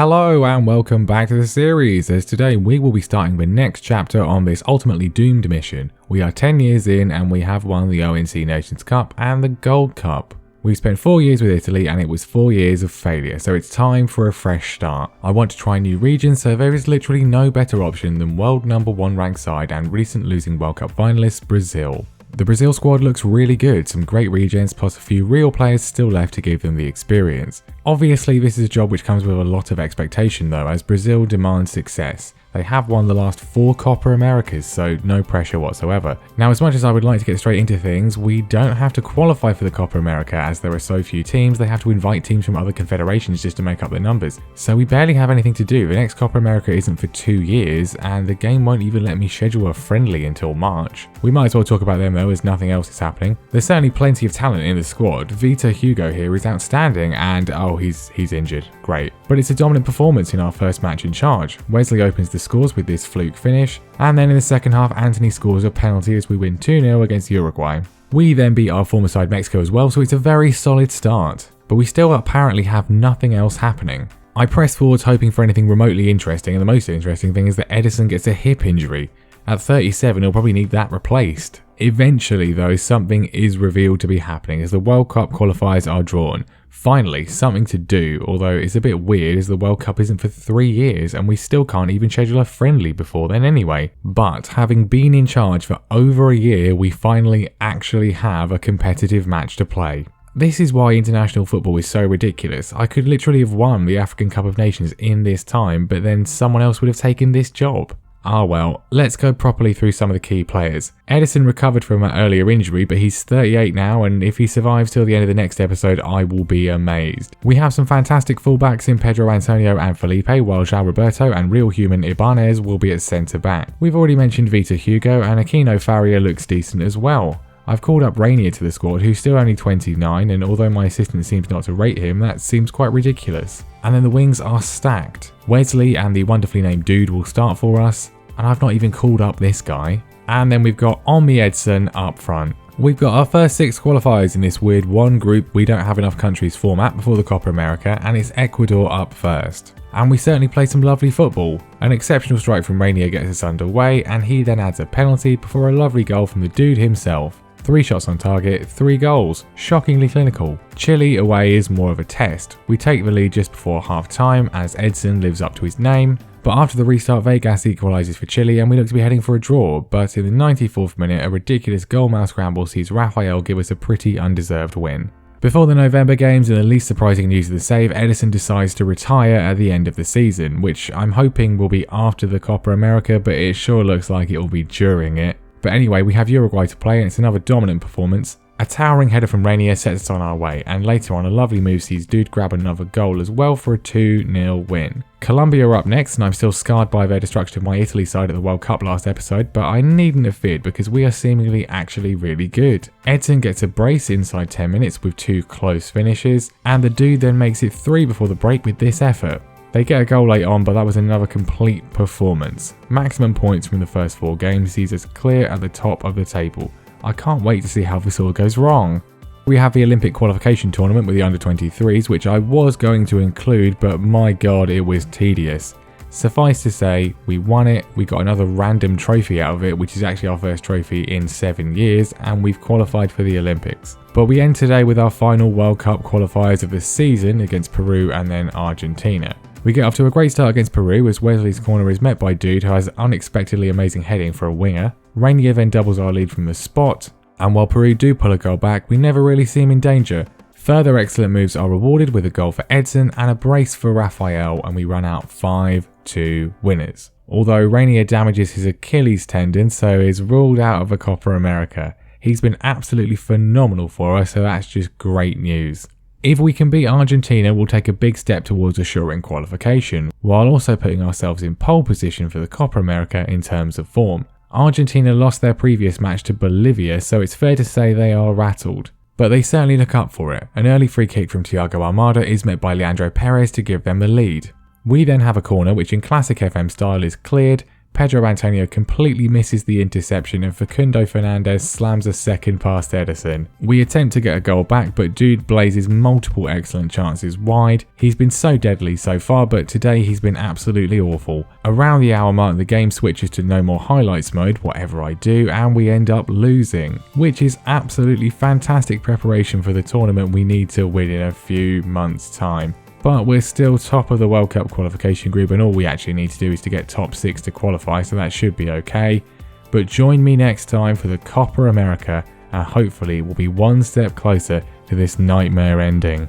Hello and welcome back to the series, as today we will be starting the next chapter on this ultimately doomed mission. We are 10 years in and we have won the ONC Nations Cup and the Gold Cup. We've spent 4 years with Italy and it was 4 years of failure, so it's time for a fresh start. I want to try new regions, so there is literally no better option than world number 1 ranked side and recent losing World Cup finalists Brazil. The Brazil squad looks really good, some great regens plus a few real players still left to give them the experience. Obviously this is a job which comes with a lot of expectation though, as Brazil demands success. They have won the last 4 Copa Americas, so no pressure whatsoever. Now, as much as I would like to get straight into things, we don't have to qualify for the Copa America as there are so few teams. They have to invite teams from other confederations just to make up their numbers. So we barely have anything to do. The next Copa America isn't for 2 years, and the game won't even let me schedule a friendly until March. We might as well talk about them though, as nothing else is happening. There's certainly plenty of talent in the squad. Vitor Hugo here is outstanding, and oh, he's injured. Great. But it's a dominant performance in our first match in charge. Wesley opens the scores with this fluke finish, and then in the second half Anthony scores a penalty as we win 2-0 against Uruguay. We then beat our former side Mexico as well, so it's a very solid start. But we still apparently have nothing else happening. I press forwards hoping for anything remotely interesting, and the most interesting thing is that Edison gets a hip injury. At 37 he'll probably need that replaced. Eventually though, something is revealed to be happening as the World Cup qualifiers are drawn. Finally, something to do, although it's a bit weird as the World Cup isn't for 3 years and we still can't even schedule a friendly before then anyway. But having been in charge for over a year, we finally actually have a competitive match to play. This is why international football is so ridiculous. I could literally have won the African Cup of Nations in this time, but then someone else would have taken this job. Ah well, let's go properly through some of the key players. Edison recovered from an earlier injury, but he's 38 now, and if he survives till the end of the next episode, I will be amazed. We have some fantastic fullbacks in Pedro Antonio and Felipe, while João Roberto and real human Ibanez will be at centre back. We've already mentioned Vitor Hugo, and Aquino Faria looks decent as well. I've called up Rainier to the squad, who's still only 29, and although my assistant seems not to rate him, that seems quite ridiculous. And then the wings are stacked. Wesley and the wonderfully named Dude will start for us, and I've not even called up this guy. And then we've got Onmi Edson up front. We've got our first 6 qualifiers in this weird one group we don't have enough countries format before the Copa America, and it's Ecuador up first. And we certainly play some lovely football. An exceptional strike from Rainier gets us underway, and he then adds a penalty before a lovely goal from the Dude himself. 3 shots on target, 3 goals. Shockingly clinical. Chile away is more of a test. We take the lead just before half time as Edson lives up to his name. But after the restart, Vegas equalises for Chile and we look to be heading for a draw, but in the 94th minute a ridiculous goal-mouth scramble sees Rafael give us a pretty undeserved win. Before the November games, and the least surprising news of the save, Edison decides to retire at the end of the season, which I'm hoping will be after the Copa America, but it sure looks like it will be during it. But anyway, we have Uruguay to play and it's another dominant performance. A towering header from Rainier sets us on our way, and later on a lovely move sees Dude grab another goal as well for a 2-0 win. Colombia are up next, and I'm still scarred by their destruction of my Italy side at the World Cup last episode, but I needn't have feared because we are seemingly actually really good. Edson gets a brace inside 10 minutes with 2 close finishes, and the Dude then makes it 3 before the break with this effort. They get a goal late on, but that was another complete performance. Maximum points from the first 4 games sees us clear at the top of the table. I can't wait to see how this all goes wrong. We have the Olympic qualification tournament with the under-23s, which I was going to include, but my god, it was tedious. Suffice to say, we won it, we got another random trophy out of it, which is actually our first trophy in 7 years, and we've qualified for the Olympics. But we end today with our final World Cup qualifiers of the season against Peru and then Argentina. We get off to a great start against Peru as Wesley's corner is met by Dude, who has unexpectedly amazing heading for a winger. Rainier then doubles our lead from the spot, and while Peru do pull a goal back, we never really seem in danger. Further excellent moves are rewarded with a goal for Edson and a brace for Rafael, and we run out 5-2 winners. Although Rainier damages his Achilles tendon, so is ruled out of the Copa America. He's been absolutely phenomenal for us, so that's just great news. If we can beat Argentina, we'll take a big step towards assuring qualification, while also putting ourselves in pole position for the Copa America in terms of form. Argentina lost their previous match to Bolivia, so it's fair to say they are rattled. But they certainly look up for it. An early free kick from Thiago Almada is met by Leandro Perez to give them the lead. We then have a corner which in classic FM style is cleared, Pedro Antonio completely misses the interception and Facundo Fernandez slams a second past Edison. We attempt to get a goal back, but Dude blazes multiple excellent chances wide. He's been so deadly so far, but today he's been absolutely awful. Around the hour mark, the game switches to no more highlights mode, whatever I do, and we end up losing, which is absolutely fantastic preparation for the tournament we need to win in a few months' time. But we're still top of the World Cup qualification group, and all we actually need to do is to get top 6 to qualify, so that should be okay. But join me next time for the Copa America, and hopefully we'll be one step closer to this nightmare ending.